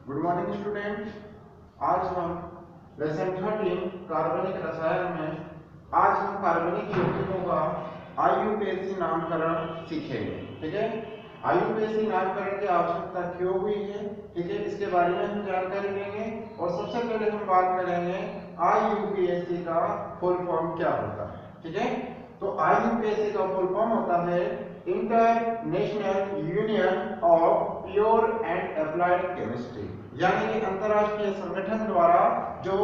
Good morning student. आज हम lesson 13 कार्बनिक रसायन में आज हम कार्बनिक यौगिकों का आईयूपीएसी नामकरण सीखेंगे। ठीक है, आईयूपीएसी नामकरण की आवश्यकता क्यों हुई है, ठीक है, इसके बारे में हम जानकारी लेंगे। और सबसे पहले हम बात करेंगे आईयूपीएसी का फुल फॉर्म क्या होता है। ठीक है, तो आईयूपीएसी का फुल फॉर्म होता है international union of pure and applied chemistry, यानी कि अंतरराष्ट्रीय संगठन द्वारा जो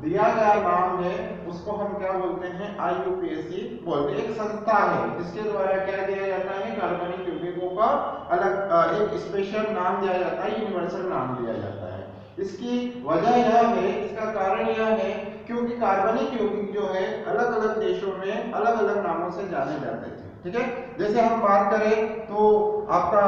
दिया गया नाम है उसको हम क्या बोलते हैं, आईयूपीएसी बोलते हैं। एक संस्था है जिसके द्वारा क्या दिया जाता है, कार्बनिक यौगिकों का अलग एक स्पेशल नाम दिया जाता है, यूनिवर्सल नाम दिया जाता है। इसकी वजह यह है, इसका कारण यह है क्योंकि कार्बनिक यौगिक जो है अलग अलग देशों में अलग अलग नामों से जाने जाते थे। ठीक है, जैसे हम बात करें तो आपका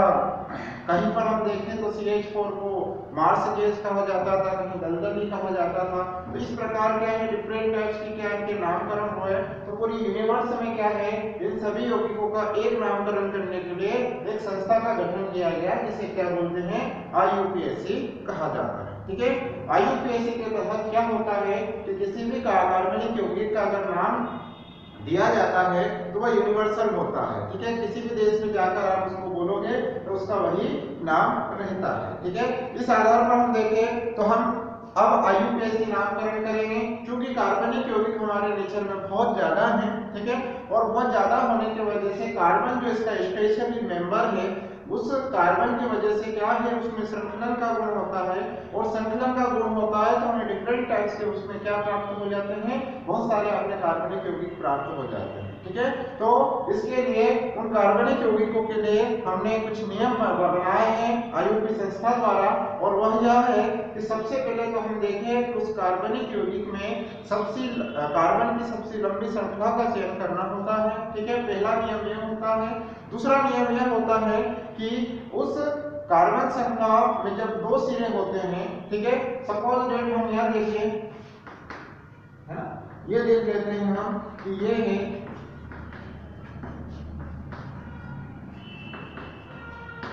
कहीं पर हम देखें तो CH4 को मार्स गैस कहा जाता था, कहीं दलदली कहा जाता था। तो इस प्रकार क्या है, डिफरेंट टाइप्स की क्या इनके नामकरण हुए। तो पूरी यूनिवर्स में क्या है, इन सभी यौगिकों का एक नामकरण करने के लिए एक संस्था का गठन किया गया जिसे क्या बोलते हैं, आईयूपीएसी कहा जाता है। ठीक है, आईयूपीएसी के तहत क्या होता है कि किसी भी कार्बनिक यौगिक का अगर नाम दिया जाता है तो वह यूनिवर्सल होता है। ठीक है, किसी भी देश में जाकर आप उसको बोलोगे तो उसका वही नाम रहता है। ठीक है, इस आधार पर हम देखें तो हम अब आईयूपीएसी नामकरण करेंगे क्योंकि कार्बनिक यौगिक हमारे नेचर में बहुत ज्यादा है। ठीक है, और बहुत ज्यादा होने की वजह से कार्बन जो इसका स्पेशली मेंबर है, उस कार्बन की वजह से क्या है, उसमें संतुलन का गुण होता है। और संतुलन का गुण होता है तो हमें डिफरेंट टाइप्स के उसमें क्या प्राप्त हो जाते हैं, बहुत सारे अपने कार्बनिक यौगिक प्राप्त हो जाते हैं। ठीक है, तो इसके लिए उन कार्बनिक यौगिकों के लिए हमने कुछ नियम बनाए हैं आईयूपी संस्था द्वारा। और वह यह है कि सबसे पहले तो हम देखें कि उस कार्बनिक यौगिक में कार्बन की सबसे लंबी श्रृंखला का चयन करना होता है। ठीक है, पहला नियम यह होता है। दूसरा नियम यह होता है कि उस कार्बन श्रृंखला में जब दो सिरे होते हैं, ठीक है, सपोज दैट हम यह देखिए, है ना, ये देख लेते हैं हम कि ये है,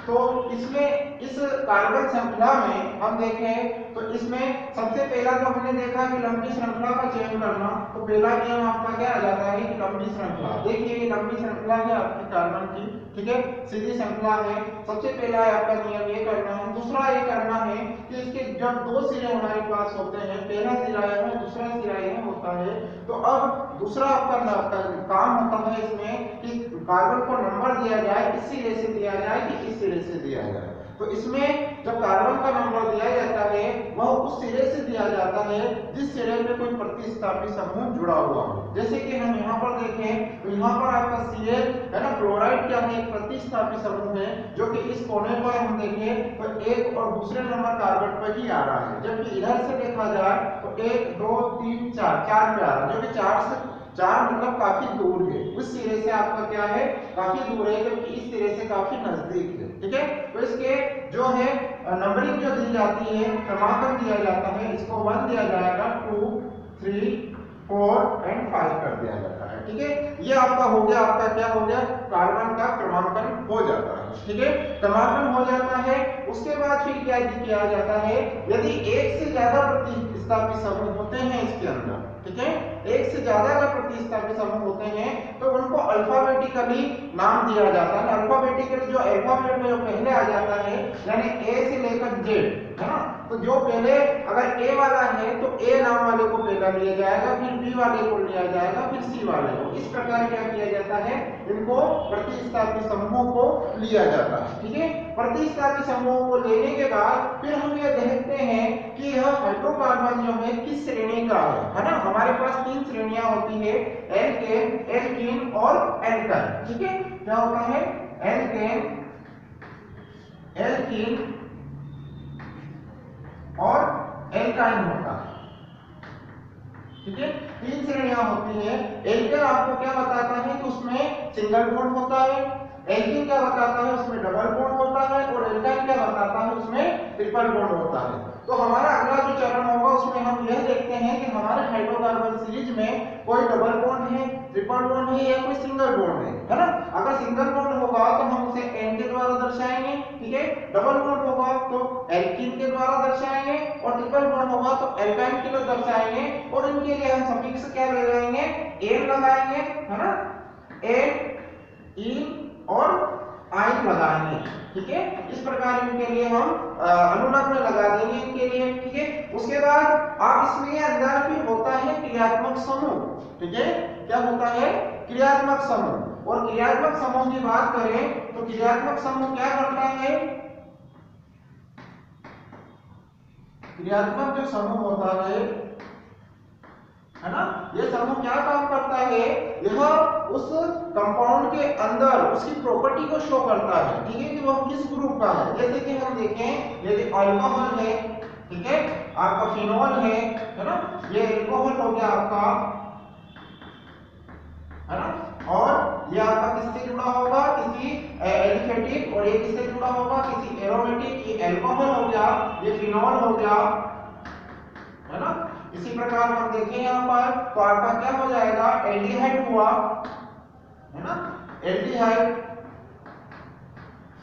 तो इसमें इस कार्बन श्रृंखला में हम देखें तो इसमें सबसे पहला तो हमने देखा कि लंबी श्रृंखला का चयन करना। तो पहला नियम आपका क्या आ जाता है कि लंबी श्रृंखला। देखिए ये लंबी श्रृंखला है आपकी कार्बन की, ठीक है, सीधी श्रृंखला है। सबसे पहला है आपका नियम ये करना है। दूसरा ये करना है कि इसके जब दो सिरे हमारे पास होते हैं, पहला सिरा है दूसरा सिरा यह होता है, तो अब दूसरा आपका काम होता है इसमें कि कार्बन को नंबर दिया जाए, इस सिरे से दिया जाए कि इस सिरे से दिया जाए। तो इसमें जब कार्बन का नंबर दिया जाता है वह उस सिरे से दिया जाता है जिस सिरे में कोई प्रतिस्थापी समूह जुड़ा हुआ हो। जैसे कि हम यहाँ पर देखें तो यहाँ पर आपका Cl है ना, क्लोराइड क्या है, एक प्रतिस्थापी समूह है जो कि इस कोने पर हम देखें तो एक और दूसरे नंबर कार्बन पर ही आ रहा है, जबकि इधर से देखा जाए तो 1 2 3 4 4 पे आ रहा है, जो कि 4 मतलब काफी दूर है। उस सिरे से आपका क्या है, काफी दूर है, जबकि इस सिरे से काफी नजदीक है। ठीक है, तो इसके जो है नंबरिंग जो दी जाती है, क्रमांकन दिया जाता है, इसको 1 दिया जाएगा, 2 3 4 एंड 5 कर दिया जाता है। ठीक है, ये आपका हो गया, आपका क्या हो गया, कार्बन का क्रमांकन हो जाता है। ठीक है, क्रमांकन हो जाता है। उसके बाद फिर क्या किया जाता है, यदि एक से ज्यादा प्रतिस्थापी समूह होते हैं इसके अंदर, ठीक है, एक से ज्यादा अगर प्रतिस्थापी समूह होते हैं तो उनको अल्फाबेटिकली नाम दिया जाता है। अल्फाबेटिकली जो अल्फाबेट में जो पहले आ जाता है, यानी ए से लेकर जेड, है ना, तो जो पहले अगर ए वाला है तो ए नाम वाले को पहला लिया जाएगा, फिर बी वाले को लिया जाएगा, फिर सी वाले को। इस प्रकार क्या किया जाता है, इनको प्रतिस्थापी समूहों को लिया जाता है। ठीक है, प्रतिस्थापी समूहों को लेने के बाद फिर हम ये देखते हैं कि यह हाइड्रोकार्बन जो है किस श्रेणी का है ना। हमारे पास 3 श्रेणियां होती है, एल्केन, एल्कीन और एल्काइन। ठीक है, क्या होता है, एल्केन, एल्कीन और एल्काइन होता है। ठीक है, 3 श्रेणियां होती है। एल्केन आपको क्या बताता है कि उसमें सिंगल बॉन्ड होता है, एल्कीन क्या बताता है उसमें डबल बॉन्ड होता है, और एल्काइन क्या बताता है उसमें ट्रिपल बॉन्ड होता है। तो हमारा अगला जो चरण होगा उसमें हम यह देखते हैं कि हमारे हाइड्रोकार्बन सीरीज में कोई डबल बॉन्ड है, ट्रिपल बॉन्ड है या कोई सिंगल बॉन्ड है ना। अगर सिंगल बॉन्ड होगा तो हम उसे एन के द्वारा दर्शाएंगे, ठीक है, डबल बॉन्ड होगा तो एल्कीन के द्वारा दर्शाएंगे, एल्काइन के लिए दर्शाएंगे और इनके लिए हम सफिक्स क्या ले जाएंगे, एन लगाएंगे, है ना, एन, इन और आइन लगाएंगे, ठीक है। इस प्रकार इनके लिए हम अनुनाद में लगा देंगे इनके लिए, ठीक है। उसके बाद आप इसमें अंदर भी होता है क्रियात्मक समूह, ठीक है। क्या होता है, क्रियात्मक समूह। और क्रियात्मक समूह की बात करें तो क्रियात्मक समूह क्या करता है, क्रियात्मक जो समूह होता है ना, ये समूह क्या काम करता है, यह उस कंपाउंड के अंदर उसकी प्रॉपर्टी को शो करता है, ठीक है, कि वह किस ग्रुप का है। जैसे कि हम देखें, यदि अल्कोहल है, ठीक है, आपका फिनोल है ना, ये अल्कोहल हो गया आपका, है ना, और ये आपका किससे जुड़ा होगा, किसी एलिफेटिक, और ये किससे जुड़ा होगा, किसी एरोमेटिक। ये अल्कोहल हो गया, ये फिनोल हो गया, है ना। इसी प्रकार हम देखें यहाँ पर तो आपका क्या हो जाएगा, एल्डिहाइड हुआ, है ना, एल्डिहाइड,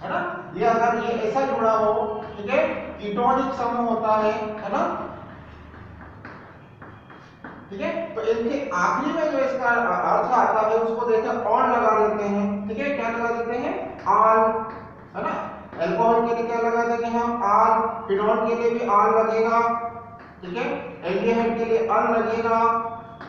है ना। ये अगर ये ऐसा जुड़ा हो, ठीक है, कीटोनिक समूह होता है ना, ठीक है। तो इनके आखिरी में जो इसका अर्थ आता है उसको देखें ऑल लगा देते हैं, ठीक है। क्या लगा देते हैं, ऑल, है ना। अल्कोहल के लिए क्या लगा देंगे हम, ऑल। फिनोल के लिए भी ऑल लगेगा, ठीक है। एल्डिहाइड के लिए अल लगेगा,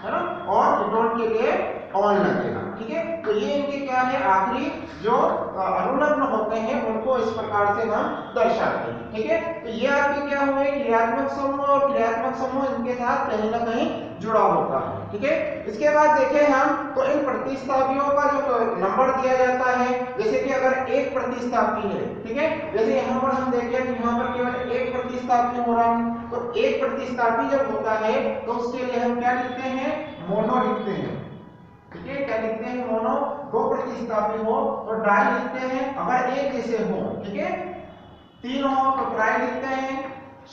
है ना, और कीटोन के लिए ऑल लगेगा, ठीक है। तो ये इनके क्या है, आखिरी जो अनुलग्न होते हैं उनको इस प्रकार से हम दर्शाते हैं, ठीक है। तो ये आपके क्या हुए, क्रियात्मक समूह, और क्रियात्मक समूह इनके साथ कहीं ना कहीं जुड़ा होता है, ठीक है। इसके बाद देखें हम तो इन प्रतिस्थापियों का जो नंबर दिया जाता है, जैसे कि अगर एक प्रतिस्थापी है, ठीक है, जैसे यहाँ पर हम देखें कि यहाँ पर केवल एक प्रतिस्थापी हो रहा है, तो एक प्रतिस्थापी जब होता है तो उसके लिए हम क्या लिखते हैं, मोनो लिखते हैं, ठीक है। क्या लिखते हैं, मोनो। दो प्रतिस्थापी हो तो डाई लिखते हैं, अगर एक जैसे हो, ठीक है। तीन हो तो ट्राई लिखते हैं,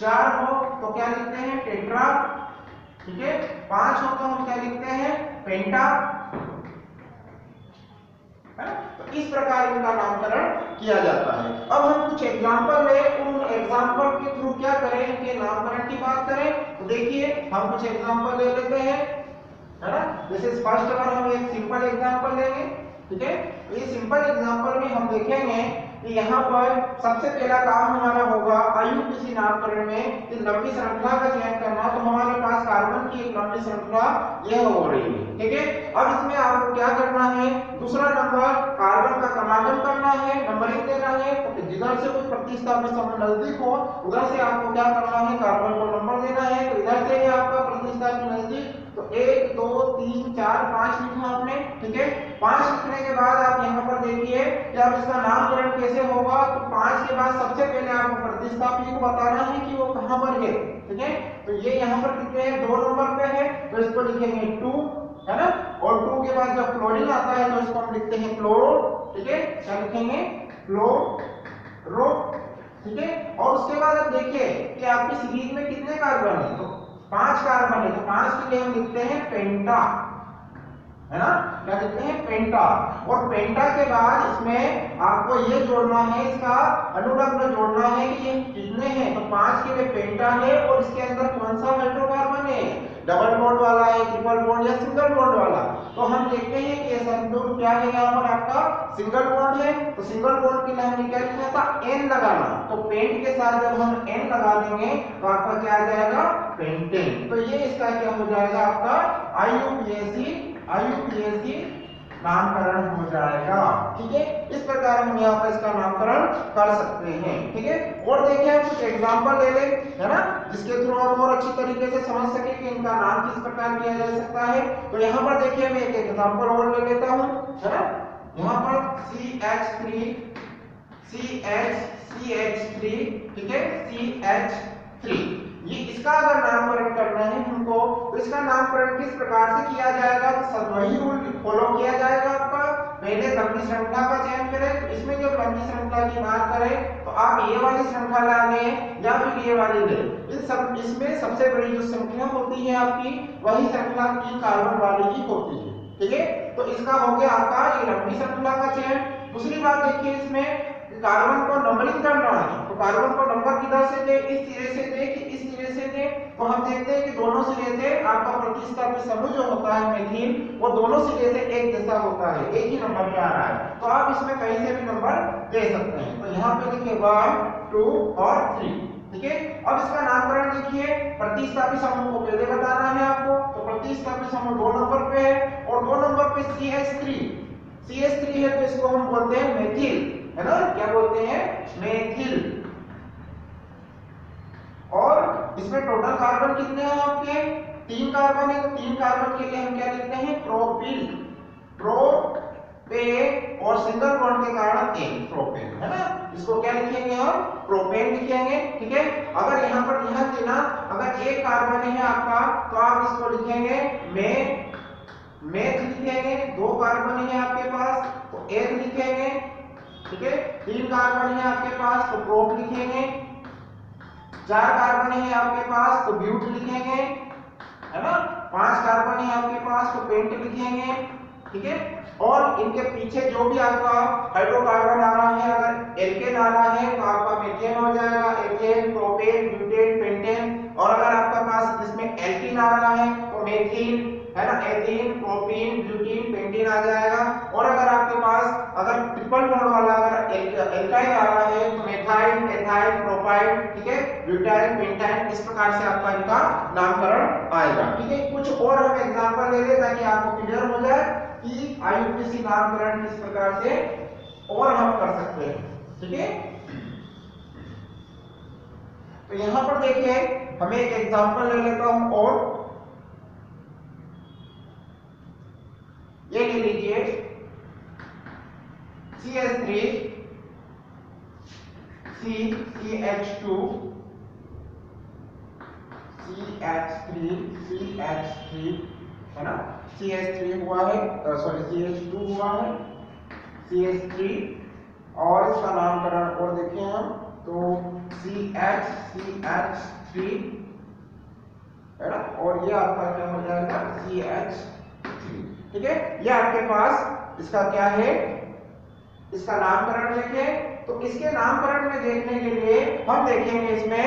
चार हो तो क्या लिखते हैं, टेट्रा, ठीक है। पांच हो तो हम क्या लिखते हैं, पेंटा, है ना। तो इस प्रकार इनका नामकरण किया जाता है। अब हम कुछ एग्जांपल ले, उन एग्जांपल के थ्रू क्या करें, इनके नामकरण की बात करें। तो देखिए हम कुछ एग्जांपल ले लेते हैं, है ना। जैसे फर्स्ट बार हम एक सिंपल एग्जांपल लेंगे, ठीक है। तो ये सिंपल एग्जांपल में हम देखेंगे कि यहाँ पर सबसे पहला काम हमारा होगा आईयूपीएसी नामकरण में कि लंबी श्रृंखला का चयन करना। तो हमारे पास कार्बन की एक लंबी श्रृंखला यह हो रही है, ठीक है। अब इसमें आपको क्या करना है, दूसरा नंबर कार्बन का क्रमांकन करना है, नंबरिंग देना है। तो जिधर से कोई प्रतिस्थापी समूह नजदीक हो उधर से आपको क्या करना है, कार्बन को नंबर देना है। तो इधर से ही आपका प्रतिस्थापी नजदीक, तो 1 2 3 4 5 लिखा आपने, ठीक है। 5 लिखने के बाद आप यहाँ पर देखिए कि अब इसका नामकरण कैसे होगा। तो 5 के बाद सबसे पहले आपको प्रतिस्थापी को बताना है कि वो कहाँ पर है, ठीक है। तो ये यहाँ पर कितने हैं, 2 नंबर पे है, तो इसको लिखेंगे 2, है ना। और 2 के बाद जब क्लोरीन आता है तो इसको हम लिखते हैं क्लोरो, ठीक है। क्या लिखेंगे, क्लोरो, ठीक है। और उसके बाद अब देखिए कि आपकी सीरीज में कितने कार्बन है, तो 5 कार्बन है, तो 5 के लिए हम लिखते हैं पेंटा, है ना। क्या लिखते हैं, पेंटा। और पेंटा के बाद इसमें आपको ये जोड़ना है, इसका अनुलग्न जोड़ना है कि ये कितने हैं। तो 5 के लिए पेंटा है और इसके अंदर कौन सा हाइड्रोकार्बन है, डबल बॉन्ड वाला है, ट्रिपल बॉन्ड या सिंगल बॉन्ड वाला। तो हम देखते हैं कि ये संतुलन क्या है, यहाँ पर आपका सिंगल बॉन्ड है। तो सिंगल बॉन्ड के लिए हमने क्या लिखा था, एन लगाना। तो पेंट के साथ जब हम एन लगा देंगे तो आपका क्या आ जाएगा, पेंटेन। तो ये इसका क्या हो जाएगा, आपका आईयूपीएसी नामकरण हो जाएगा, ठीक है। इस प्रकार हम यहाँ पर इसका नामकरण कर सकते हैं, ठीक है। और देखिए हम कुछ एग्जांपल ले लें, है ना, जिसके थ्रू हम और अच्छी तरीके से समझ सके कि इनका नाम किस प्रकार किया जा सकता है। तो यहाँ पर देखिए मैं एक एग्जांपल और ले लेता हूँ, है ना। यहाँ पर CH3, ठीक है, CH3, ये इसका अगर नामकरण करना है हमको तो इसका नामकरण किस प्रकार से किया जाएगा। तो वही रूल फॉलो किया जाएगा आपका। पहले लंबी श्रृंखला का चयन करें, तो इसमें जब लंबी श्रृंखला की बात करें तो आप ये वाली श्रृंखला लें या फिर ये वाली लें। इसमें सबसे बड़ी जो श्रृंखला होती है आपकी, वही श्रृंखला 3 कार्बन वाली ही होती है, ठीक है। तो इसका हो गया आपका ये लंबी श्रृंखला का चयन। दूसरी बात देखिए, इसमें कार्बन को नंबरिंग करना है, तो कार्बन को नंबर किधर से दे, इस सिरे से दे कि इस सिरे से दे। तो हम देखते हैं कि दोनों सिरे से आपका प्रतिस्थापी समूह जो होता है मेथिल, वो दोनों सिरे से एक जैसा होता है, एक ही नंबर पे आ रहा है। तो आप इसमें कहीं से भी नंबर दे सकते हैं। तो यहाँ पे देखिए 1 2 और 3, ठीक है। अब इसका नामकरण देखिए, प्रतिस्थापी समूह को पहले बताना है आपको, तो प्रतिस्थापी समूह 2 नंबर पे है और 2 नंबर पे CH3 है, तो इसको हम बोलते हैं मेथिल, है ना, क्या बोलते हैं, मेथिल। और इसमें टोटल कार्बन कितने हैं आपके, 3 कार्बन है, तो 3 कार्बन के लिए हम क्या लिखते हैं, प्रोपिल, प्रोपे और सिंगल बॉन्ड के कारण एन, प्रोपेन, है ना, इसको क्या लिखेंगे हम, प्रोपेन लिखेंगे, ठीक है। अगर यहाँ पर ध्यान देना, अगर एक कार्बन है आपका तो आप इसको लिखेंगे मेथ लिखेंगे, 2 कार्बन है आपके पास तो एन लिखेंगे, ठीक है। 3 कार्बन है आपके पास तो प्रोप लिखेंगे, 4 कार्बन है आपके पास तो ब्यूट लिखेंगे, है ना, 5 कार्बन है आपके पास तो पेंट लिखेंगे, ठीक है। और इनके पीछे जो भी आपका हाइड्रोकार्बन आ रहा है, अगर एल्केन आ रहा है तो आपका मेथेन हो जाएगा, एथेन, प्रोपेन, ब्यूटेन, पेंटेन। और अगर आपका पास जिसमें एल्कीन आ रहा है तो मेथिन, है ना, एथीन, प्रोपीन, ब्यूटीन, पेंटीन आ जाएगा। और अगर आपके पास अगर ट्रिपल बॉन्ड वाला अगर एल्काइल आ रहा है तो मेथाइल, एथाइल, प्रोपाइल, ठीक है, ब्यूटाइल, पेंटाइल, इस प्रकार से आपका इनका नामकरण आएगा, ठीक है। कुछ और हम एग्जांपल ले लें ताकि आपको क्लियर हो जाए कि आईयूपीएसी नामकरण किस प्रकार से और हम कर सकते हैं, ठीक है। तो यहां पर देखिए हमें एक एग्जांपल ले लेता हूं, और ये ले लीजिए CH3 CH2 CH3 है ना, CH3 हुआ है, सॉरी CH2 हुआ है, CH3 और इसका नामकरण और देखें हम तो CH3 है ना, और ये आपका क्या हो जाएगा CH3, ठीक है। ये आपके पास इसका क्या है, इसका नामकरण देखें। तो इसके नामकरण में देखने के लिए हम देखेंगे इसमें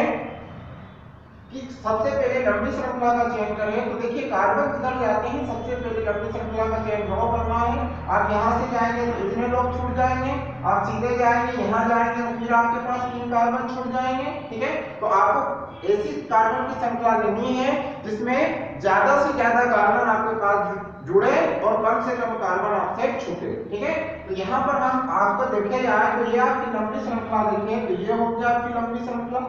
कि सबसे पहले लंबी श्रृंखला का चयन करें। तो देखिए कार्बन किधर जाते हैं, सबसे पहले लंबी श्रृंखला का चयन ड्रॉ करना है। आप यहाँ से जाएंगे तो इतने लोग छूट जाएंगे, आप सीधे जाएंगे यहाँ जाएंगे तो फिर आपके पास 3 कार्बन छूट जाएंगे, ठीक है। तो आपको ऐसी कार्बन की श्रृंखला लेनी है जिसमें ज्यादा से ज्यादा कार्बन आपके पास जुड़े और कम से कम कार्बन आपसे छूटे, ठीक है। तो यहाँ पर हम आपको देखे जाए तो ये आपकी लंबी श्रृंखला देखें, तो ये हो गया आपकी लंबी श्रृंखला,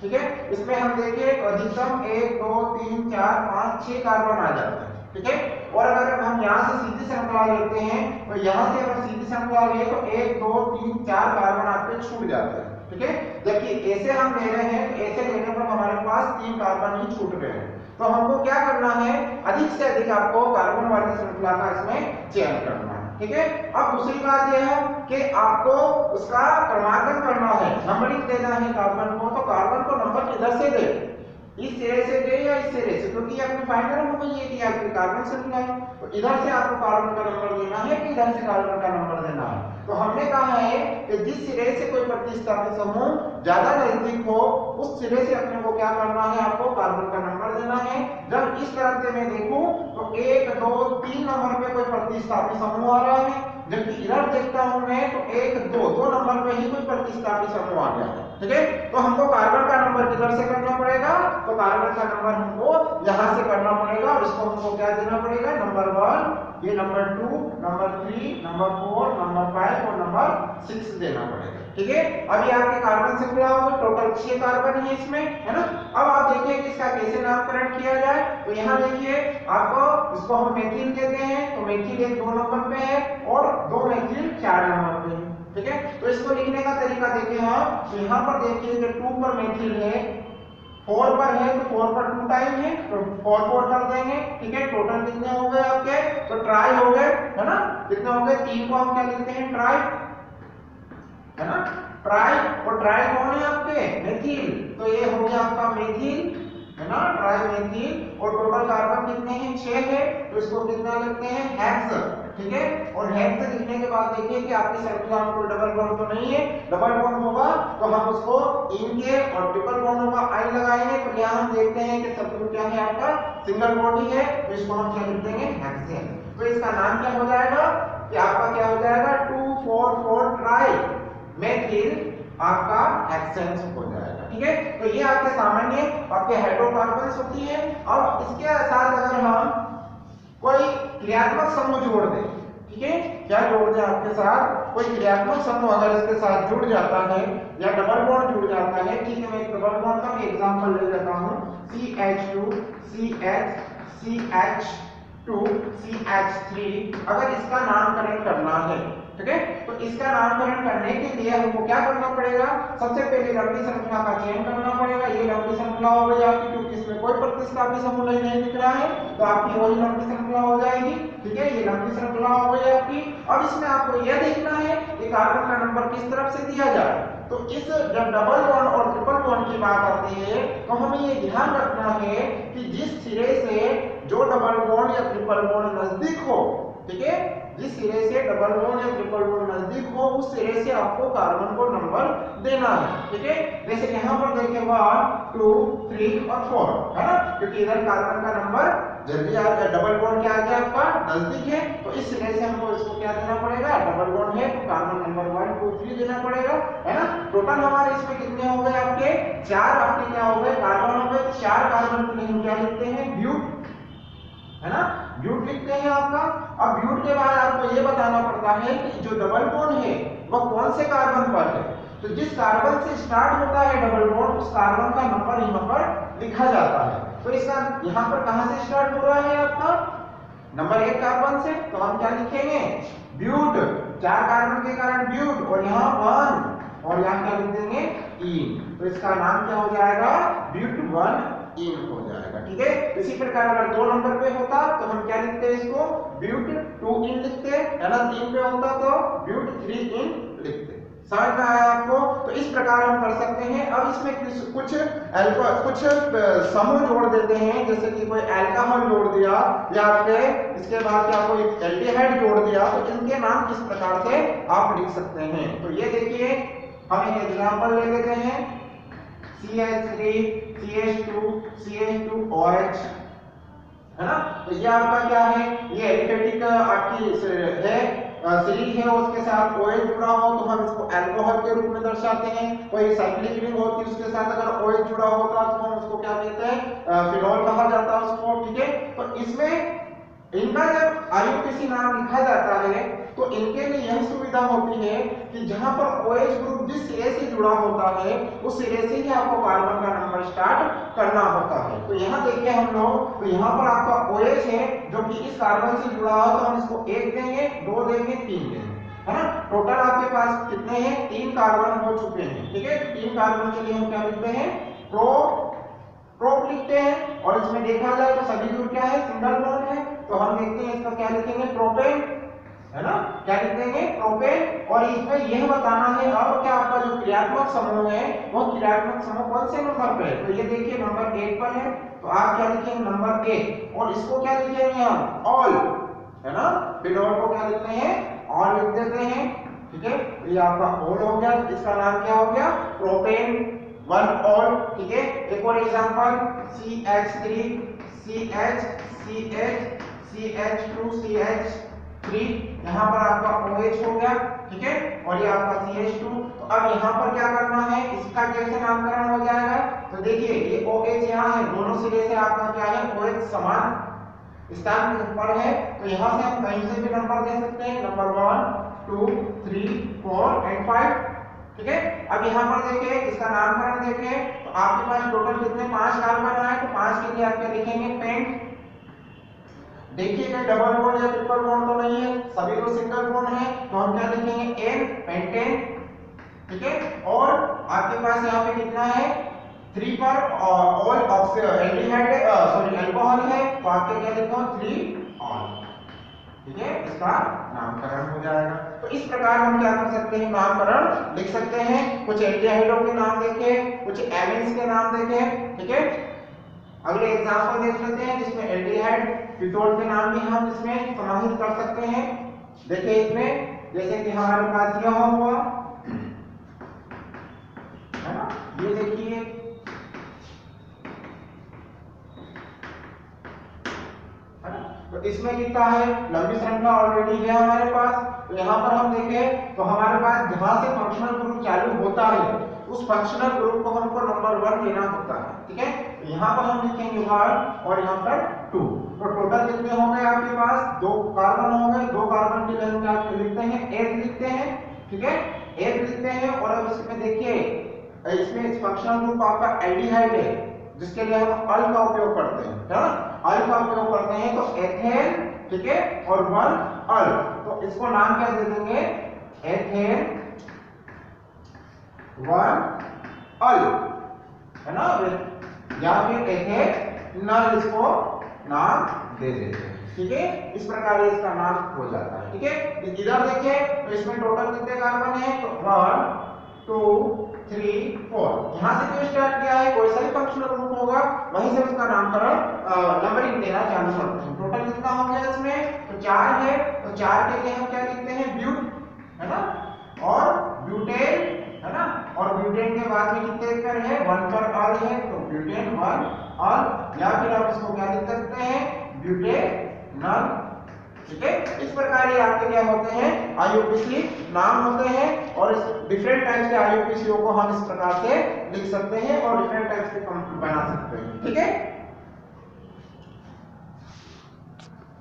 ठीक है। इसमें हम देखिए अधिकतम 1 2 3 4 5 6 कार्बन आ जाते हैं, ठीक है। और अगर हम यहाँ से सीधी श्रृंखला लेते हैं तो यहाँ से अगर सीधी श्रृंखला ले तो 1 2 3 4 कार्बन आपके छूट जाते हैं, ठीक है। जबकि ऐसे हम ले रहे हैं तो ऐसे लेने पर हमारे पास 3 कार्बन ही छूट रहे हैं। तो हमको क्या करना है, अधिक से अधिक आपको कार्बन वाली श्रृंखला का इसमें चयन करना है, ठीक है। अब दूसरी बात यह है कि आपको उसका क्रमांकन करना है, नंबरिंग देना है कार्बन को। तो कार्बन को नंबर किधर से दे, इस सिरे से दे या इस सिरे से, क्योंकि आपकी फाइनल हो गई है कि आपकी कार्बन श्रृंखला है। तो इधर से आपको कार्बन का नंबर देना है कि इधर से कार्बन का नंबर देना है। तो हमने कहा है कि जिस सिरे से कोई प्रतिस्थापी समूह ज्यादा नजदीक हो उस सिरे से अपने को क्या करना है, आपको कार्बन का नंबर देना है। जब इस तरह से मैं देखूं तो 1 2 3 नंबर पे कोई प्रतिस्थापी समूह आ रहा है, जबकि इधर देखता हूं मैं तो 1 2 नंबर पे ही कोई प्रतिस्थापी समूह आ गया है, ठीक है। तो हमको कार्बन का नंबर किधर से करना पड़ेगा, तो कार्बन का नंबर हमको यहां से करना पड़ेगा और इसको हमको क्या देना पड़ेगा, नंबर 1, ये नंबर 2, नंबर 3, नंबर 4, नंबर 5 और नंबर 6 देना पड़ेगा, ठीक है। अब ये आपके कार्बन श्रृंखला हो गई, टोटल 6 कार्बन है इसमें, है ना। अब आप देखिए कि इसका कैसे नामकरण किया जाए। तो यहाँ देखिए आपको इसको हम मेथिल देते हैं, तो मेथिल 1 2 नंबर पे है और 2 मेथिल 4 नंबर पे है, ठीक है। तो इसको लिखने का तरीका देखिए हम, तो यहाँ पर देखिए कि 2 पर मेथिल है, 4 पर है तो 4 पर 2 टाइम है तो 4 4 कर देंगे, ठीक है। टोटल कितने हो गए आपके, तो ट्राई हो गए, है ना। कितने हो गए, 3 को हम क्या लिखते हैं, ट्राई, है ना, ट्राई। और ट्राई कौन है आपके, मेथिल, तो ये हो गया आपका मेथिल, है ना, ट्राई मेथिल। और टोटल कार्बन कितने हैं, 6 है, तो इसको कितना लिखते हैं, हेक्स, ठीक है। और हेक्स लिखने के बाद देखिए कि आपकी श्रृंखला में कोई डबल बॉन्ड तो नहीं है। डबल बॉन्ड होगा तो हम उसको इन के, और ट्रिपल बॉन्ड होगा आई लगाएंगे। तो यहाँ हम देखते हैं कि शत्रु क्या है आपका सिंगल बॉन्ड ही है, तो इसको हम क्या लिख देंगे हेक्सेन। तो इसका नाम क्या हो जाएगा कि आपका क्या हो जाएगा 2,4,4 ट्राई मेथिल आपका हेक्सेन हो जाएगा, ठीक है। तो ये आपके सामान्य आपके हाइड्रोकार्बन्स होती है। और इसके साथ अगर हम कोई क्रियात्मक समूह जोड़ दें, ठीक है, क्या जोड़ दें आपके साथ कोई क्रियात्मक समूह अगर इसके साथ जुड़ जाता है या डबल बॉन्ड जुड़ जाता है, ठीक है, मैं एक डबल बॉन्ड का भी एग्जांपल ले लेता हूं, CH2 CH CH2 CH3। अगर इसका नामकरण करना है, ठीक है, तो इसका नामकरण करने के लिए हमको क्या करना पड़ेगा, सबसे पहले लंबी श्रृंखला का चयन करना पड़ेगा। ये लंबी श्रृंखला हो गई आपकी, क्योंकि इसमें कोई प्रतिस्थापी समूह नहीं दिख रहा है, तो आपकी वही लंबी श्रृंखला हो जाएगी, ठीक है। ये लंबी श्रृंखला हो गई आपकी। अब इसमें आपको यह देखना है कि कार्बन का नंबर किस तरफ से दिया जाए। तो इस जब डबल बॉन्ड और ट्रिपल बॉन्ड की बात आती है तो हमें ये ध्यान रखना है कि जिस सिरे से जो डबल बॉन्ड या ट्रिपल बॉन्ड नजदीक हो, ठीक है, जिस सिरे से डबल बॉन्ड या ट्रिपल बॉन्ड नजदीक हो उस सिरे से आपको कार्बन को नंबर देना है, ठीक है। जैसे यहाँ पर देखें 1 2 3 और 4 है ना, क्योंकि इधर कार्बन का नंबर जल्दी आ गया, डबल बॉन्ड क्या आ गया आपका नजदीक है, तो इस सिरे से हमको इसको क्या देना पड़ेगा, डबल बॉन्ड है तो कार्बन नंबर 1 2 3 देना पड़ेगा, है ना। टोटल हमारे इसमें कितने हो गए आपके 4 आपके क्या हो गए कार्बन हो गए। 4 कार्बन के लिए हम क्या लिखते हैं ब्यूट, है ना, ब्यूट लिखते हैं आपका। अब ब्यूट के बाद आपको ये बताना पड़ता है कि जो डबल बॉन्ड है वह कौन से कार्बन पर है। तो जिस कार्बन से स्टार्ट होता है डबल बॉन्ड उस कार्बन का नंबर यहाँ पर लिखा जाता है। तो इसका यहाँ पर कहां से स्टार्ट हो रहा है आपका नंबर 1 कार्बन से, तो हम क्या लिखेंगे ब्यूट, 4 कार्बन के कारण ब्यूट, और यहाँ 1 और यहाँ क्या लिख देंगे इन। तो इसका नाम क्या हो जाएगा ब्यूट 1 इन हो जाएगा, ठीक है। इसी प्रकार अगर 2 नंबर पे होता तो हम क्या लिखते हैं इसको ब्यूट 2 इन लिखते, है ना। 3 पे होता तो ब्यूट 3 इन लिखते। समझ में आया आपको। तो इस प्रकार हम कर सकते हैं। अब इसमें कुछ समूह जोड़ देते हैं, जैसे कि कोई अल्कोहल जोड़ दिया या आपके इसके बाद क्या कोई एल्डिहाइड जोड़ दिया, तो इनके नाम किस प्रकार से आप लिख सकते हैं। तो ये देखिए हम एक एग्जांपल ले लेते हैं CH3 CH2 CH2OH, है ना। तो ये आपका क्या है, ये एलिफेटिक आपकी है सीरीज है, उसके साथ OH जुड़ा हो तो हम इसको अल्कोहल के रूप में दर्शाते हैं। कोई साइक्लिक रिंग होती है उसके साथ अगर OH जुड़ा होता तो हम उसको क्या कहते हैं फिनोल कहा जाता है उसको, ठीक है। तो इसमें इनका जब IUPAC नाम लिखा जाता है तो इनके लिए यह सुविधा होती है कि जहां पर OH ग्रुप जिस सिरे से जुड़ा होता है उस सिरे से ही आपको कार्बन का नंबर स्टार्ट करना होता है। तो यहाँ देखिए हम लोग, तो यहाँ पर आपका OH है जो कि इस कार्बन से जुड़ा हो, तो हम इसको 1 देंगे 2 देंगे 3 देंगे, है ना। टोटल आपके पास कितने हैं 3 कार्बन हो चुके हैं, ठीक है। 3 कार्बन के लिए हम क्या लिखते हैं प्रोप लिखते हैं। और इसमें देखा जाए तो सभी दूर क्या है सिंगल बॉन्ड है, तो हम देखते हैं इसका क्या लिखेंगे प्रोपेन, है ना, क्या लिख देंगे प्रोपेन। और इसमें यह बताना है अब क्या आपका जो क्रियात्मक समूह है वो क्रियात्मक समूह कौन से नंबर पे है। तो ये देखिए नंबर 1 पर है, तो आप क्या लिखेंगे नंबर 1, और इसको क्या लिखेंगे हम ऑल, है ना। फिनोल को क्या लिखते हैं ऑल लिख देते हैं, ठीक है। ये आपका ऑल हो गया, इसका नाम क्या हो गया प्रोपेन 1 ऑल, ठीक है। एक और example CH3 CH CH CH2 CH3, यहाँ पर आपका OH हो गया, ठीक है, और ये आपका CH2। तो अब यहाँ पर क्या करना है, इसका कैसे नामकरण हो जाएगा। तो देखिए ये OH यहाँ है, दोनों सिरे से आपका क्या है OH समान स्थान पर है, तो यहाँ से हम कहीं से भी नंबर दे सकते हैं, नंबर 1 2 3 4 एंड 5, ठीक है। अब यहाँ पर देखिए इसका नामकरण देखें तो आपके पास टोटल कितने 5 कार्बन आए, तो 5 के लिए आप क्या लिखेंगे पेंट। देखिए कोई डबल बॉन्ड या ट्रिपल बॉन्ड तो नहीं है, सभी तो सिंगल बॉन्ड है, तो हम क्या लिखेंगे एन पेंटेन, ठीक है। और आपके पास यहाँ पे कितना है 3 पर ऑल एल्डिहाइड सॉरी अल्कोहल है, तो आपके क्या लिखो 3 ऑल, ठीक है। इसका नामकरण हो जाएगा। तो इस प्रकार हम क्या कर सकते हैं नामकरण लिख सकते हैं। कुछ एल्डिहाइडों के नाम देखें, कुछ एमिन्स के नाम देखें, ठीक है। अगले एग्जांपल देख लेते हैं जिसमें एल्डिहाइड फिटोल के नाम भी हम इसमें समाहित कर सकते हैं। देखिए इसमें जैसे कि हमारे पास यह हुआ है ना, ये देखिए है ना, तो इसमें कितना है, लंबी श्रृंखला ऑलरेडी है हमारे पास। तो यहाँ पर हम देखें तो हमारे पास जहां से फंक्शनल ग्रुप चालू होता है उस फंक्शनल ग्रुप को हमको नंबर 1 लेना होता है, ठीक है। तो यहाँ पर हम लिखेंगे 1 और यहाँ पर 2। तो टोटल कितने हो गए आपके पास, 2 कार्बन हो गए। 2 कार्बन के लिए हम क्या लिखते हैं, एथ लिखते हैं, ठीक है, एथ लिखते हैं। और अब इसमें देखिए इसमें इस फंक्शनल ग्रुप आपका एल्डिहाइड है जिसके लिए हम अल का उपयोग करते हैं, है ना, अल का उपयोग करते हैं। तो एथेन, ठीक है, और 1 अल, तो इसको नाम क्या दे देंगे, एथेन 1 अल, है ना, या फिर एथेनॉल इसको नाम दे देते हैं, ठीक है। इस प्रकार इसका नाम हो जाता है, ठीक है। इधर देखिए तो इसमें टोटल कितने कार्बन है, तो 1 2 3 4, यहां से जो स्टार्ट किया है कोई सा भी फंक्शनल ग्रुप होगा वहीं से उसका नामकरण नंबरिंग देना चालू करते हैं। टोटल कितना हो गया इसमें, तो 4 है। तो 4 के लिए हम क्या लिखते हैं, ब्यूट, है ना, और ब्यूटेन, है ना, और ब्यूटेन के बाद में कितने पर है, 1 पर अल है, तो ब्यूटेन 1 अल, या फिर आप इसको क्या लिख सकते हैं, ब्यूटेनॉल, ठीक है। इस प्रकार ये आपके क्या होते हैं, आईयूपीसी नाम होते हैं। और इस डिफरेंट टाइप्स के आईयूपीसीओ को हम इस प्रकार से लिख सकते हैं और डिफरेंट टाइप्स के बना सकते हैं, ठीक है।